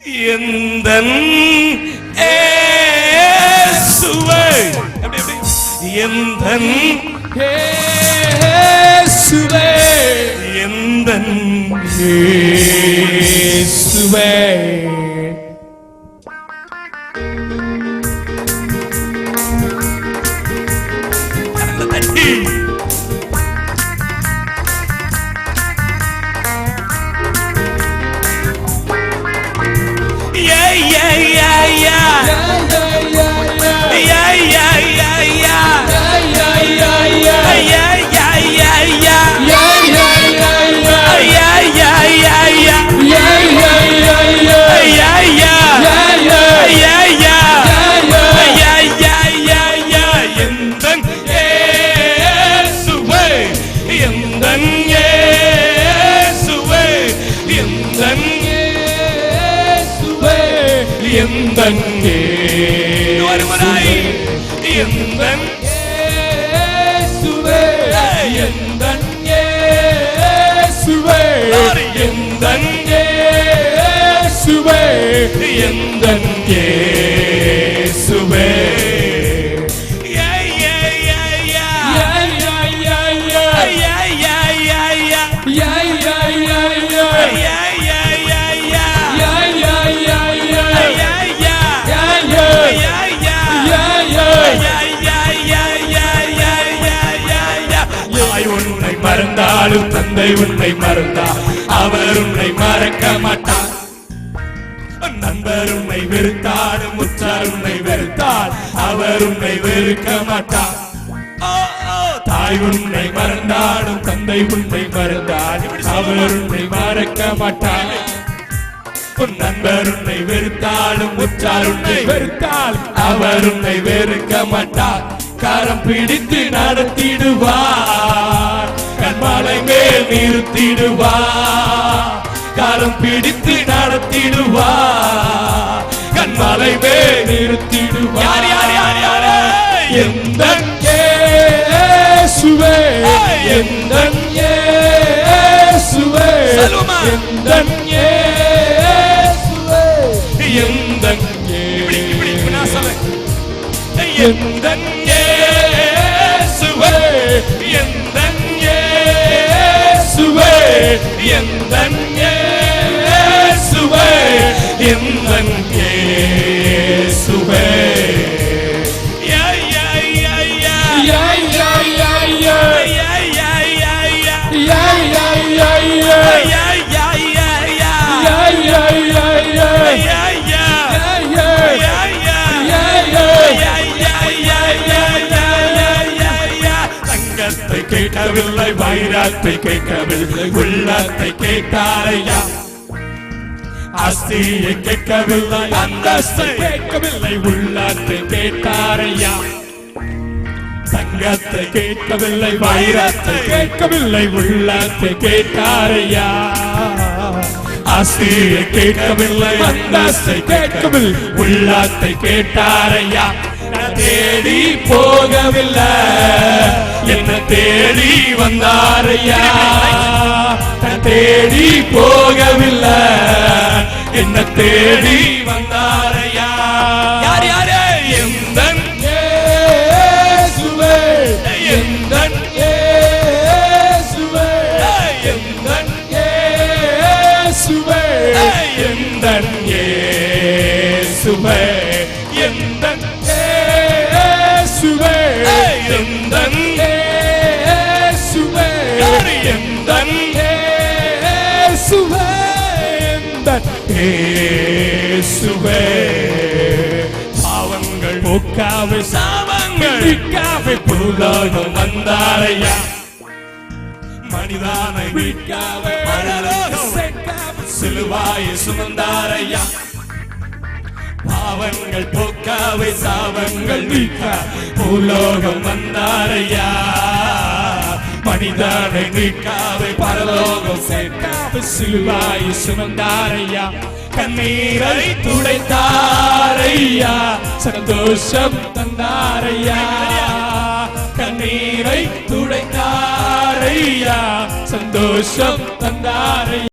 எந்தன் இயேசுவே அப்படி அப்படி எந்தன் இயேசுவே எந்தன் இயேசுவே மறந்தாலும் தந்தை உன்னை மறந்தார் அவர் உன்னை மறக்க மாட்டார். நண்பர் உன்னை வெறுத்தாலும் உற்றார் உன்னை வெறுத்தார் அவர் உன்னை வெறுக்க மாட்டார். தாய் உன்னை மறந்தாலும் தந்தை உன்னை மறந்தார் அவர் உன்னை மறக்க மாட்டார். உன் நண்பர் உன்னை வெறுத்தாலும் உற்றார் உன்னை வெறுத்தால் அவர் உன்னை வெறுக்க மாட்டார். கரம் பிடித்து நடத்திடுவார் கண்மலை மேல் நிறுத்திடுவார். கரம் பிடித்து நடத்திடுவார் கண்மலை மேல் நிறுத்திடுவார். எந்தன் இயேசுவே எந்தன் இயேசுவே எந்தன் இயேசுவே எந்தன் எந்தன் இயேசுவே எந்தன் இயேசுவே எந்தன் இயேசுவே எந்தன் இயேசுவே தங்கத்தை கேட்கவில்லை வைரத்தை கேட்கவில்லை உள்ளத்தை கேட்டாரையா. ஆஸ்தியை கேட்கவில்லை அந்தஸ்தை கேட்கவில்லை உள்ளத்தை கேட்டாரையா. தங்கத்தை கேட்கவில்லை வைரத்தை கேட்கவில்லை உள்ளத்தை கேட்டாரையா. ஆஸ்தியை கேட்கவில்லை அந்தஸ்தை கேட்கவில்லை உள்ளத்தை கேட்டாரையா. தேடி போகவில்லை என்ன தேடி வந்தாரையா. தேடி போகவில்லை என்ன தேடி வந்தாரையா. யார் யாரே எந்தன் இயேசுவே எந்தன் இயேசுவே எந்தன் இயேசுவே எந்தன் இயேசுவே எந்தன் இயேசுவே எந்தன் இயேசுவே எந்தன் இயேசுவே எந்தன் இயேசுவே. பாவங்கள் போக்காவே சாபங்கள் மீட்காவே பூலோகம் வந்தாரையா. மனிதானை மீட்காவே பரலோகம் சேர்க்காவே சிலுவாயை சுமந்தாரையா. பாவங்கள் போக்காவே சாபங்கள் நீக்க பூலோகம் வந்தாரையா. மனிதனை நீக்காவே பரலோகம் சேர்க்காவே சிலுவாயை சுமந்தாரையா. கண்ணீரை துடைத்தாரையா சந்தோஷம் தந்தாரையா. கண்ணீரை துடைத்தாரையா சந்தோஷம் தந்தாரையா.